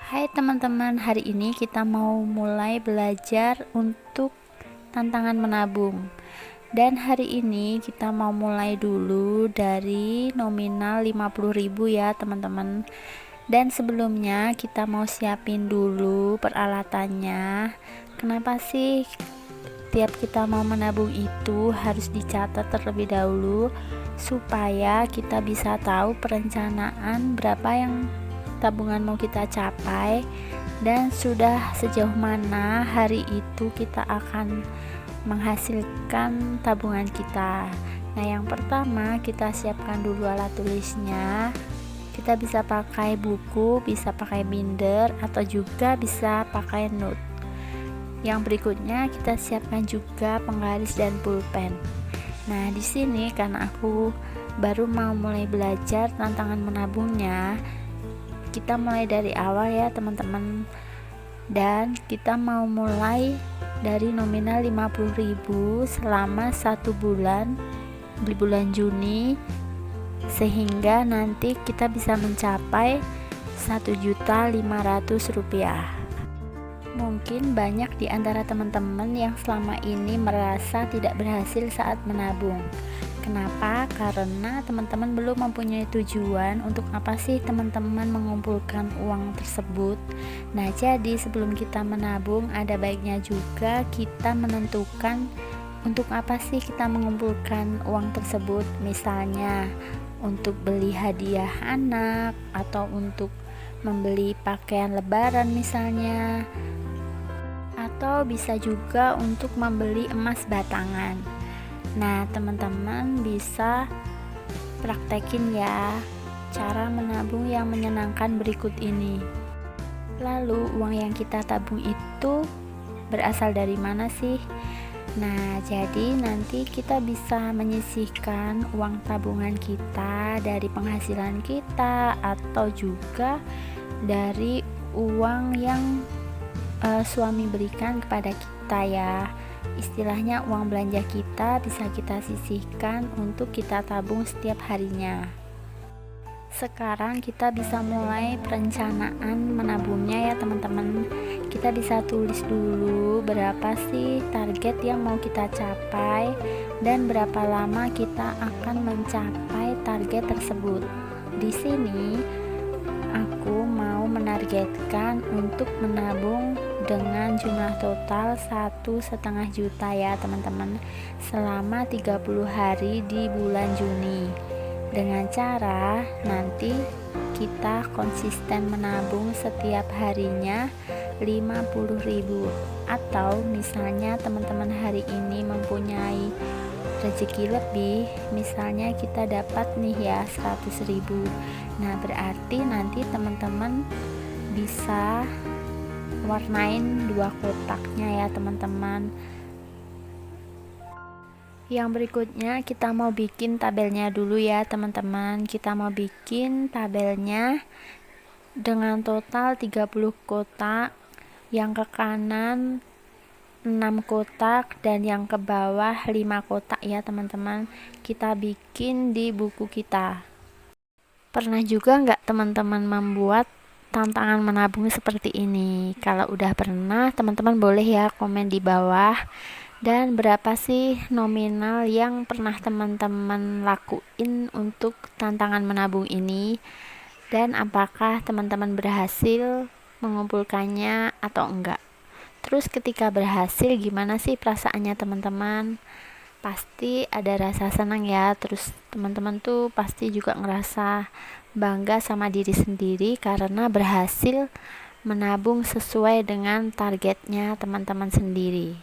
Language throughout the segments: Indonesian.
Hai teman-teman, hari ini kita mau mulai belajar untuk tantangan menabung. Dan hari ini kita mau mulai dulu dari nominal 50.000 ya teman-teman. Dan sebelumnya kita mau siapin dulu peralatannya. Kenapa sih tiap kita mau menabung itu harus dicatat terlebih dahulu supaya kita bisa tahu perencanaan berapa yang tabungan mau kita capai dan sudah sejauh mana hari itu kita akan menghasilkan tabungan kita. Nah, yang pertama kita siapkan dulu alat tulisnya. Kita bisa pakai buku, bisa pakai binder, atau juga bisa pakai note. Yang berikutnya kita siapkan juga penggaris dan pulpen. Nah, di sini karena aku baru mau mulai belajar tantangan menabungnya, kita mulai dari awal ya teman-teman. Dan kita mau mulai dari nominal 50.000 selama 1 bulan di bulan Juni, sehingga nanti kita bisa mencapai 1.500.000 rupiah. Mungkin banyak di antara teman-teman yang selama ini merasa tidak berhasil saat menabung. Kenapa? Karena teman-teman belum mempunyai tujuan untuk apa sih teman-teman mengumpulkan uang tersebut. Nah, jadi sebelum kita menabung, ada baiknya juga kita menentukan untuk apa sih kita mengumpulkan uang tersebut. Misalnya untuk beli hadiah anak, atau untuk membeli pakaian lebaran misalnya, atau bisa juga untuk membeli emas batangan. Nah, teman-teman bisa praktekin ya cara menabung yang menyenangkan berikut ini. Lalu, uang yang kita tabung itu berasal dari mana sih? Nah, jadi nanti kita bisa menyisihkan uang tabungan kita dari penghasilan kita, atau juga dari uang yang suami berikan kepada kita ya. Istilahnya uang belanja kita bisa kita sisihkan untuk kita tabung setiap harinya. Sekarang kita bisa mulai perencanaan menabungnya ya teman-teman. Kita bisa tulis dulu berapa sih target yang mau kita capai dan berapa lama kita akan mencapai target tersebut. Di sini aku mau menargetkan untuk menabung dengan jumlah total 1,5 juta ya teman-teman, selama 30 hari di bulan Juni. Dengan cara nanti kita konsisten menabung setiap harinya 50.000, atau misalnya teman-teman hari ini mempunyai rezeki lebih, misalnya kita dapat nih ya 100.000. Nah, berarti nanti teman-teman bisa warnain 2 kotaknya ya teman-teman. Yang berikutnya kita mau bikin tabelnya dulu ya teman-teman. Kita mau bikin tabelnya dengan total 30 kotak, yang ke kanan 6 kotak dan yang ke bawah 5 kotak ya teman-teman. Kita bikin di buku kita. Pernah juga nggak teman-teman membuat tantangan menabung seperti ini? Kalau udah pernah, teman-teman boleh ya komen di bawah. Dan berapa sih nominal yang pernah teman-teman lakuin untuk tantangan menabung ini? Dan apakah teman-teman berhasil mengumpulkannya atau enggak? Terus ketika berhasil gimana sih perasaannya teman-teman? Pasti ada rasa senang ya. Terus teman-teman tuh pasti juga ngerasa bangga sama diri sendiri karena berhasil menabung sesuai dengan targetnya teman-teman sendiri.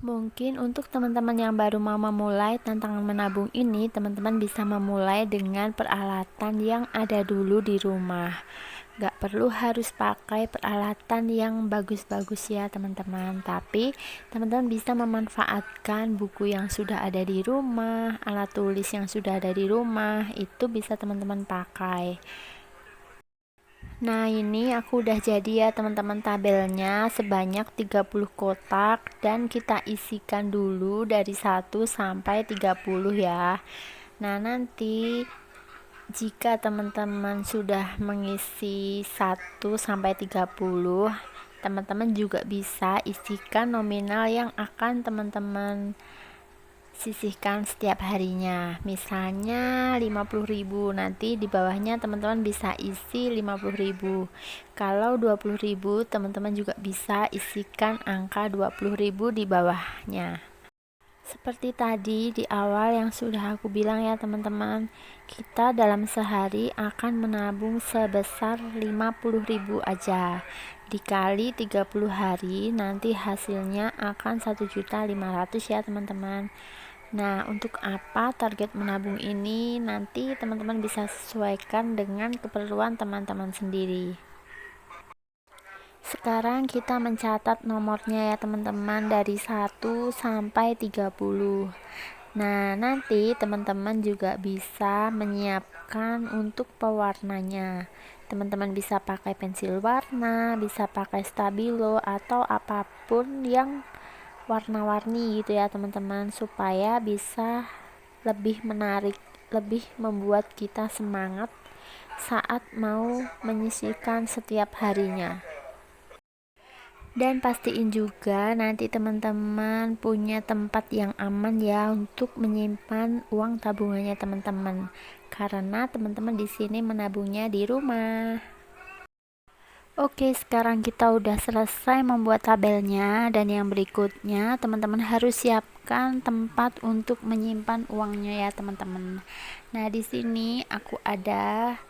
Mungkin untuk teman-teman yang baru mau memulai tantangan menabung ini, teman-teman bisa memulai dengan peralatan yang ada dulu di rumah. Gak perlu harus pakai peralatan yang bagus-bagus ya teman-teman, tapi teman-teman bisa memanfaatkan buku yang sudah ada di rumah, alat tulis yang sudah ada di rumah, itu bisa teman-teman pakai. Nah, ini aku udah jadi ya teman-teman tabelnya sebanyak 30 kotak, dan kita isikan dulu dari 1 sampai 30 ya. Nah, nanti Jika teman-teman sudah mengisi 1 sampai 30, teman-teman juga bisa isikan nominal yang akan teman-teman sisihkan setiap harinya. Misalnya 50.000, nanti di bawahnya teman-teman bisa isi 50.000. Kalau 20.000, teman-teman juga bisa isikan angka 20.000 di bawahnya. Seperti tadi di awal yang sudah aku bilang ya teman-teman, kita dalam sehari akan menabung sebesar 50.000 aja. Dikali 30 hari, nanti hasilnya akan 1.500.000 ya teman-teman. Nah, untuk apa target menabung ini? Nanti teman-teman bisa sesuaikan dengan keperluan teman-teman sendiri. Sekarang kita mencatat nomornya ya teman-teman, dari 1 sampai 30. Nah, nanti teman-teman juga bisa menyiapkan untuk pewarnanya. Teman-teman bisa pakai pensil warna, bisa pakai stabilo atau apapun yang warna-warni gitu ya teman-teman, supaya bisa lebih menarik, lebih membuat kita semangat saat mau menyisihkan setiap harinya. Dan pastiin juga nanti teman-teman punya tempat yang aman ya untuk menyimpan uang tabungannya teman-teman. Karena teman-teman di sini menabungnya di rumah. Oke, sekarang kita udah selesai membuat tabelnya, dan yang berikutnya teman-teman harus siapkan tempat untuk menyimpan uangnya ya teman-teman. Nah, di sini aku ada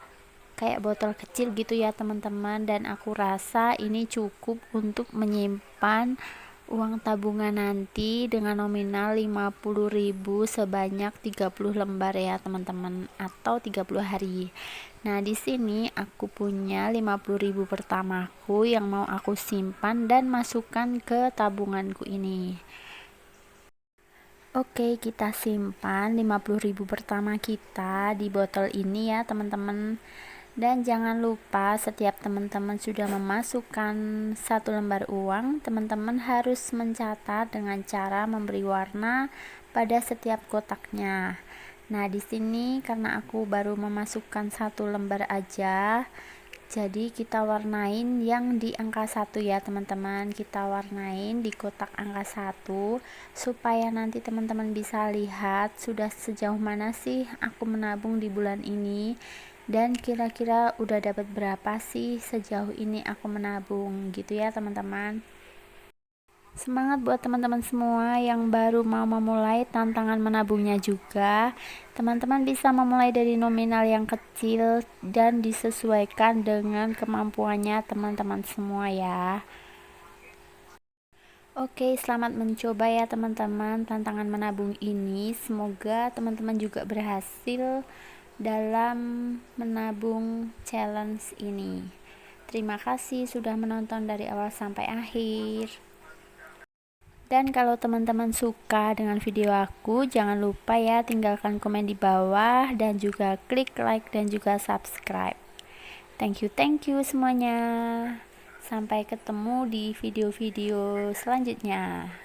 kayak botol kecil gitu ya teman-teman, dan aku rasa ini cukup untuk menyimpan uang tabungan nanti dengan nominal 50.000 sebanyak 30 lembar ya teman-teman, atau 30 hari. Nah, di sini aku punya 50.000 pertamaku yang mau aku simpan dan masukkan ke tabunganku ini. Oke, kita simpan 50.000 pertama kita di botol ini ya teman-teman. Dan jangan lupa, setiap teman-teman sudah memasukkan 1 lembar uang, teman-teman harus mencatat dengan cara memberi warna pada setiap kotaknya. Nah, di sini karena aku baru memasukkan 1 lembar aja, jadi kita warnain yang di angka 1 ya teman-teman. Kita warnain di kotak angka 1 supaya nanti teman-teman bisa lihat sudah sejauh mana sih aku menabung di bulan ini, dan kira-kira udah dapat berapa sih sejauh ini aku menabung gitu ya teman-teman. Semangat buat teman-teman semua yang baru mau memulai tantangan menabungnya juga. Teman-teman bisa memulai dari nominal yang kecil dan disesuaikan dengan kemampuannya teman-teman semua ya. Oke, selamat mencoba ya teman-teman tantangan menabung ini. Semoga teman-teman juga berhasil dalam menabung challenge ini. Terima kasih sudah menonton dari awal sampai akhir. Dan kalau teman-teman suka dengan video aku, jangan lupa ya tinggalkan komen di bawah dan juga klik like dan juga subscribe. Thank you semuanya. Sampai ketemu di video-video selanjutnya.